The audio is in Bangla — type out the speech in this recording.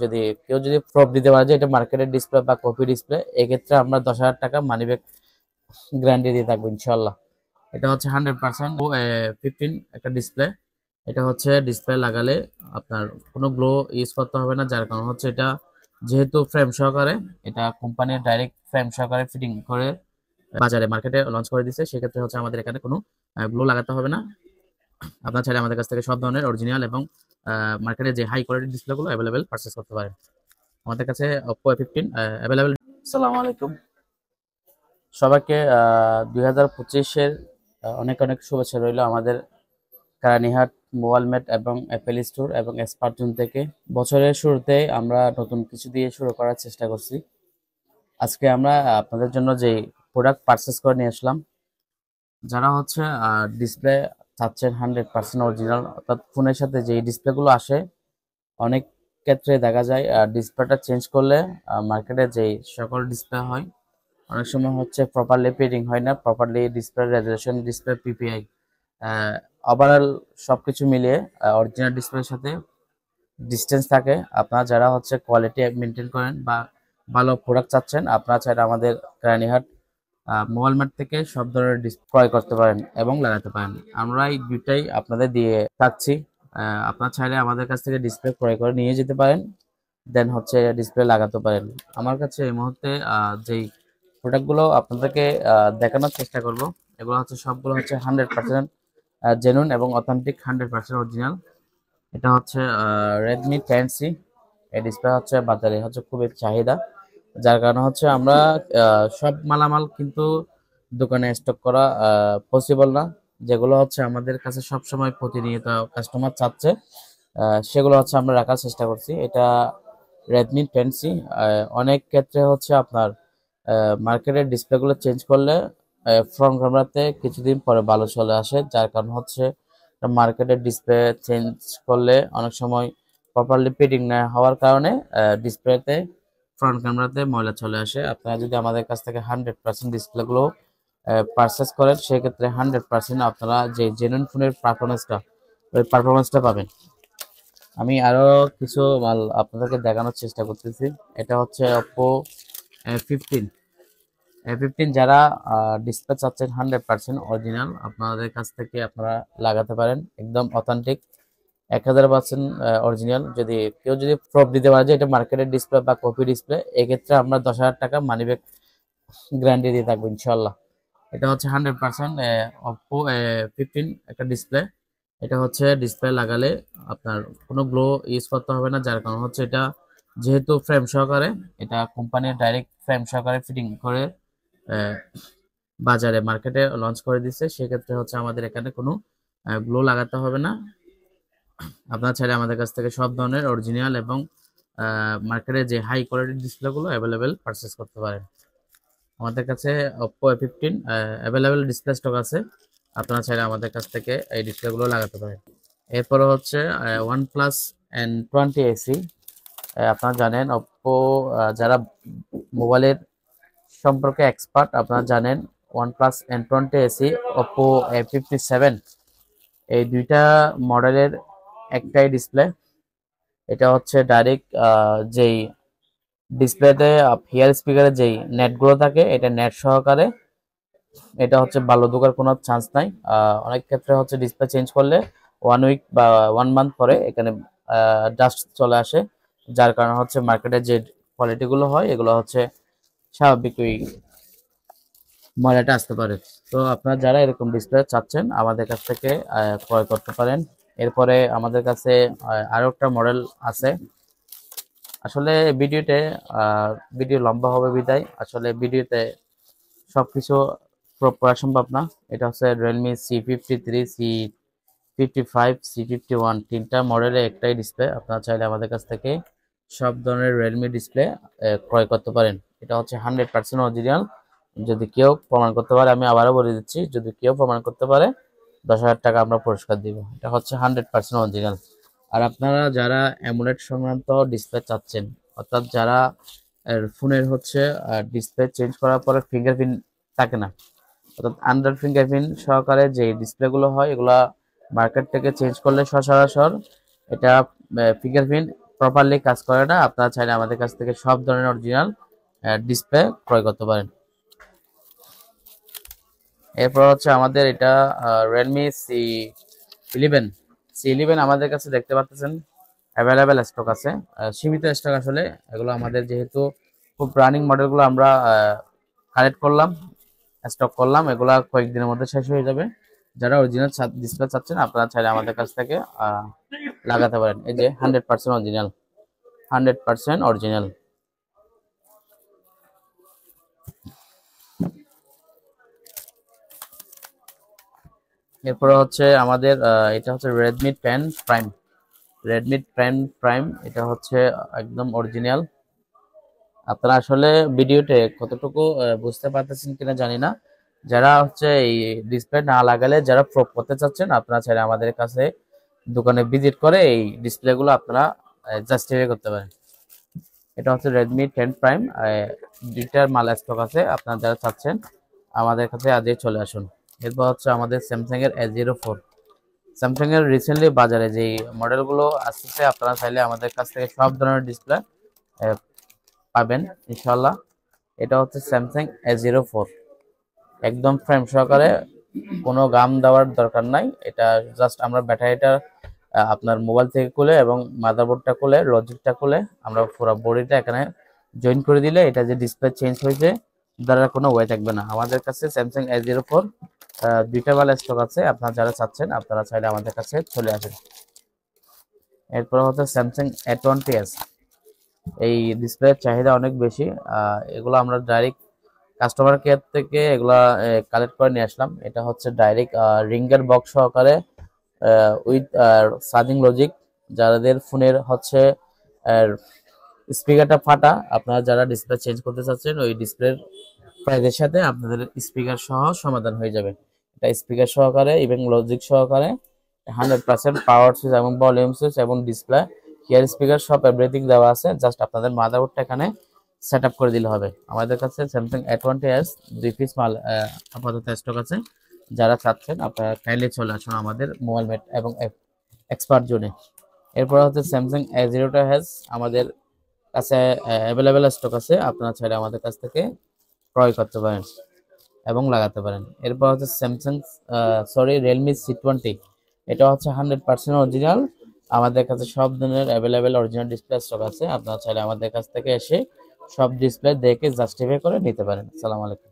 যদি কেউ যদি প্রুফ দিতে পারে যে এটা মার্কেটের ডিসপ্লে বা কপি ডিসপ্লে, এক্ষেত্রে আমরা 10,000 টাকা মানি ব্যাক গ্যারান্টি দিয়ে থাকবো ইনশাল্লাহ। এটা হচ্ছে 100% 15 একটা ডিসপ্লে। এটা হচ্ছে ডিসপ্লে লাগালে আপনার কোনো গ্লো ইউজ করতে হবে না, যার কারণ হচ্ছে এটা যেহেতু ফ্রেম সহকারে, এটা কোম্পানির ডাইরেক্ট ফ্রেম সহকারে ফিটিং করে বাজারে মার্কেটে লঞ্চ করে দিচ্ছে। সেক্ষেত্রে হচ্ছে আমাদের এখানে কোনো গ্লো লাগাতে হবে না। আপনার চাইলে আমাদের কাছ থেকে সব ধরনের অরিজিনাল এবং মার্কেটে যে হাই কোয়ালিটির ডিসপ্লেগুলো অ্যাভেলেবেল পারচেস করতে পারেন। আমাদের কাছে Oppo A15 অ্যাভেলেবেল। আসসালামু আলাইকুম সবাইকে, 2025-এর অনেক অনেক শুভেচ্ছা রইল আমাদের কারানীহাট মোবাইল মেট এবং অ্যাপেল স্টোর এবং স্মার্টজোন থেকে। বছরের শুরুতে আমরা নতুন কিছু দিয়ে শুরু করার চেষ্টা করছি। আজকে আমরা আপনাদের জন্য যে প্রোডাক্ট পারচেস করে নিয়ে আসলাম, যারা হচ্ছে ডিসপ্লে চাচ্ছেন 100% অরিজিনাল, অর্থাৎ ফোনের সাথে যে ডিসপ্লেগুলো আসে, অনেক ক্ষেত্রে দেখা যায় ডিসপ্লেটা চেঞ্জ করলে মার্কেটে যে সকল ডিসপ্লে হয় অনেক সময় হচ্ছে প্রপারলি ফিটিং হয় না, properly display resolution, display PPI, overall সবকিছু মিলিয়ে অরিজিনাল ডিসপ্লের সাথে ডিস্টেন্স থাকে। আপনারা যারা হচ্ছে কোয়ালিটি মেনটেন করেন বা ভালো প্রোডাক্ট চাচ্ছেন, আপনারা চাইলে আমাদের রানীহাট মোবাইল মার্ট থেকে সব ধরনের ডিসপ্লে ক্রয় করতে পারেন এবং লাগাতে পারেন। আমরা এই দুইটাই আপনাদের দিয়ে থাকছি। আপনারা চাইলে আমাদের কাছ থেকে ডিসপ্লে ক্রয় করে নিয়ে যেতে পারেন, দেন হচ্ছে ডিসপ্লে লাগাতে পারেন। আমার কাছে এই মুহূর্তে যেই প্রোডাক্টগুলো আপনাদেরকে দেখানোর চেষ্টা করব, এগুলো হচ্ছে সবগুলো হচ্ছে 100% জেনুইন এবং অথেন্টিক, 100% অরিজিনাল। এটা হচ্ছে রেডমি 10C। এই ডিসপ্লে হচ্ছে বাজারে হচ্ছে খুবই চাহিদা, যার কারণে হচ্ছে আমরা সব মালামাল কিন্তু দোকানে স্টক করা পসিবল না। যেগুলো হচ্ছে আমাদের কাছে সব সময় প্রতিনিয়ত কাস্টমার চাচ্ছে, সেগুলো হচ্ছে আমরা রাখার চেষ্টা করছি। এটা রেডমি 10C। অনেক ক্ষেত্রে হচ্ছে আপনার মার্কেটের ডিসপ্লেগুলো চেঞ্জ করলে ফ্রন্ট ক্যামেরাতে কিছুদিন পরে ভালো চলে আসে, যার কারণ হচ্ছে মার্কেটের ডিসপ্লে চেঞ্জ করলে অনেক সময় প্রপারলি ফিটিং না হওয়ার কারণে ডিসপ্লেতে ফ্রন্ট ক্যামেরাতে ময়লা চলে আসে। আপনারা যদি আমাদের কাছ থেকে 100% ডিসপ্লেগুলো পারচেস করেন, সেক্ষেত্রে 100% আপনারা যে জেনুইন ফোনের পারফরমেন্সটা, ওই পারফরমেন্সটা পাবেন। আমি আরো কিছু মাল আপনাদেরকে দেখানোর চেষ্টা করতেছি। এটা হচ্ছে Oppo A15। A15 যারা ডিসপ্লে চাচ্ছেন 100% অরিজিনাল, আপনাদের কাছ থেকে আপনারা লাগাতে পারেন, একদম অথেন্টিক 1000% অরিজিনাল। যদি কেউ যদি প্রুফ দিতে পারে যে এটা মার্কেটের ডিসপ্লে বা কপি ডিসপ্লে, এক্ষেত্রে আমরা 10,000 টাকা মানি ব্যাক গ্যারান্টি দিয়ে থাকবো ইনশাল্লাহ। এটা হচ্ছে 100% Oppo A15 একটা ডিসপ্লে। এটা হচ্ছে ডিসপ্লে লাগালে আপনার কোনো গ্লো ইউজ করতে হবে না, যার কারণ হচ্ছে এটা যেহেতু ফ্রেম সহকারে, এটা কোম্পানির ডাইরেক্ট ফ্রেম সহকারে ফিটিং করে আহ, বাজারে মার্কেটে লঞ্চ করে দিচ্ছে। সেক্ষেত্রে হচ্ছে আমাদের এখানে কোনো গ্লো লাগাতে হবে না। আপনারা চাইলে আমাদের কাছ থেকে সব ধরনের অরিজিনাল এবং মার্কেটে যে হাই কোয়ালিটির ডিসপ্লেগুলো অ্যাভেলেবেল পারচেস করতে পারেন। আমাদের কাছে Oppo A15 available display stock আছে, আপনারা চাইলে আমাদের কাছ থেকে এই ডিসপ্লেগুলো লাগাতে পারেন। এরপরে হচ্ছে OnePlus N20 AC। আপনারা জানেন Oppo যারা মোবাইলের সম্পর্কে এক্সপার্ট, আপনারা জানেন OnePlus N20 AC, Oppo A57, এই দুইটা মডেলের একটাই ডিসপ্লে। এটা হচ্ছে ডাইরেক্ট যেই ডিসপ্লেতে হিয়ার স্পিকারের যেই নেটগুলো থাকে, এটা নেট সহকারে। এটা হচ্ছে ভালো ঢোকার কোনো চান্স নাই। অনেক ক্ষেত্রে হচ্ছে ডিসপ্লে চেঞ্জ করলে 1 উইক বা 1 মান্থ পরে এখানে ডাস্ট চলে আসে, যার কারণে হচ্ছে মার্কেটে যে কোয়ালিটিগুলো হয় এগুলো হচ্ছে স্বাভাবিক ওই ময়লাটা আসতে পারে। তো আপনারা যারা এরকম ডিসপ্লে চাচ্ছেন আমাদের কাছ থেকে ক্রয় করতে পারেন। এরপরে আমাদের কাছে আরো একটা মডেল আছে। আসলে ভিডিওতে ভিডিও লম্বা হবে বিদায় আসলে ভিডিওতে সবকিছু করা সম্ভব না। এটা হচ্ছে রিয়েলমি C53, C55, C51, তিনটা মডেলের একটাই ডিসপ্লে। আপনারা চাইলে আমাদের কাছ থেকে সব ধরনের রিয়েলমি ডিসপ্লে ক্রয় করতে পারেন। এটা হচ্ছে 100% অরিজিনাল। যদি কেউ প্রমাণ করতে পারে, আমি আবারও বলে দিচ্ছি, যদি কেউ প্রমাণ করতে পারে 10,000 টাকা আমরা পুরস্কার দিব। এটা হচ্ছে 100% অরিজিনাল। আর আপনারা যারা অ্যামোলেড সংক্রান্ত ডিসপ্লে চাচ্ছেন, অর্থাৎ যারা ফোনের হচ্ছে ডিসপ্লে চেঞ্জ করার পরে ফিঙ্গারপ্রিন্ট থাকে না, অর্থাৎ আন্ডার ফিঙ্গারপ্রিন্ট সহকারে যে ডিসপ্লেগুলো হয়, এগুলা মার্কেট থেকে চেঞ্জ করলে সচরাচর এটা ফিঙ্গারপ্রিন্ট প্রপারলি কাজ করে না, আপনারা চাইলে আমাদের কাছ থেকে সব ধরনের অরিজিনাল ডিসপ্লে ক্রয় করতে পারেন। এরপর হচ্ছে আমাদের এটা রেডমি সি11 আমাদের কাছে দেখতে পাচ্ছেন অ্যাভেলেবেল স্টক আছে, সীমিত স্টক আসলে। এগুলো আমাদের যেহেতু খুব রানিং মডেলগুলো আমরা কালেক্ট করলাম, স্টক করলাম, এগুলা কয়েকদিনের মধ্যে শেষ হয়ে যাবে। যারা অরিজিনাল ডিসপ্লে চাচ্ছেন আপনারা চাইলে আমাদের কাছ থেকে লাগাতে পারেন। এই যে 100% অরিজিনাল, 100% অরিজিনাল। এরপরে হচ্ছে আমাদের এটা হচ্ছে রেডমি 10 প্রাইম। রেডমি 10 প্রাইম এটা হচ্ছে একদম অরিজিনাল। আপনারা আসলে ভিডিওতে কতটুকু বুঝতে পারতেছেন কিনা জানি না। যারা হচ্ছে এই ডিসপ্লে না লাগালে যারা প্রো করতে চাচ্ছেন আপনারা চাইলে আমাদের কাছে দোকানে ভিজিট করে এই ডিসপ্লেগুলো আপনারা জাস্টিফাই করতে পারেন। এটা হচ্ছে রেডমি 10 প্রাইম, দুইটার মাল স্টক আছে, আপনারা যারা চাচ্ছেন আমাদের কাছে আজই চলে আসুন। এরপর হচ্ছে আমাদের স্যামসাং এর A04। স্যামসাং এর রিসেন্টলি বাজারে যে মডেলগুলো আসছে আপনারা চাইলে আমাদের কাছ থেকে সব ধরনের ডিসপ্লে পাবেন ইনশাল্লাহ। এটা হচ্ছে স্যামসাং A04, একদম ফ্রেম সহকারে, কোনো গাম দেওয়ার দরকার নাই। এটা জাস্ট আমরা ব্যাটারিটা আপনার মোবাইল থেকে খুলে এবং মাদারবোর্ডটা খুলে লজিকটা খুলে আমরা পুরো বডিটা এখানে জয়েন করে দিলে এটা যে ডিসপ্লে চেঞ্জ হয়েছে দ্বারা কোনো ওয়ে থাকবে না। আমাদের কাছে স্যামসাং A04 দুইটা মাল স্টক আছে, আপনারা যারা চাচ্ছেন আপনারা চাইলে আমাদের কাছে চলে আসেন। এরপর হচ্ছে স্যামসাং A20s। এই ডিসপ্লের চাহিদা অনেক বেশি, এগুলো আমরা ডাইরেক্ট কাস্টমার কেয়ার থেকে এগুলা কালেক্ট করে নিয়ে আসলাম। এটা হচ্ছে ডাইরেক্ট রিঙ্গার বক্স সহকারে উইথ চার্জিং লজিক। যাদের ফোনের হচ্ছে স্পিকারটা ফাটা, আপনারা যারা ডিসপ্লে চেঞ্জ করতে চাচ্ছেন ওই ডিসপ্লের প্রাইজের সাথে আপনাদের স্পিকার সহ সমাধান হয়ে যাবে। এটা স্পিকার সহকারে এবং লজিক সহকারে 100% পাওয়ার সুইচ এবং ভলিউম সুইচ এবং ডিসপ্লে হিয়ার স্পিকার সব এভরিথিং দেওয়া আছে। জাস্ট আপনাদের মাদারবোর্ডটা এখানে সেট আপ করে দিলে হবে। আমাদের কাছে স্যামসাং A20s 2 পিস মাল আপাতত স্টক আছে, যারা চাচ্ছেন আপনারা কাইন্ডলি চলে আসুন আমাদের মোবাইল মেট এবং এক্সপার্ট জোনে। এরপর হচ্ছে স্যামসাং A02s আমাদের কাছে অ্যাভেলেবেল স্টক আছে, আপনারা চাইলে আমাদের কাছ থেকে ক্রয় করতে পারেন এবং লাগাতে পারেন। এরপর হচ্ছে রিয়েলমি C20। এটা হচ্ছে 100% অরিজিনাল। আমাদের কাছে সব ধরনের অ্যাভেলেবেল অরিজিনাল ডিসপ্লে স্টক আছে, আপনারা চাইলে আমাদের কাছ থেকে এসে সব ডিসপ্লে দেখে জাস্টিফাই করে নিতে পারেন। আসসালামু আলাইকুম।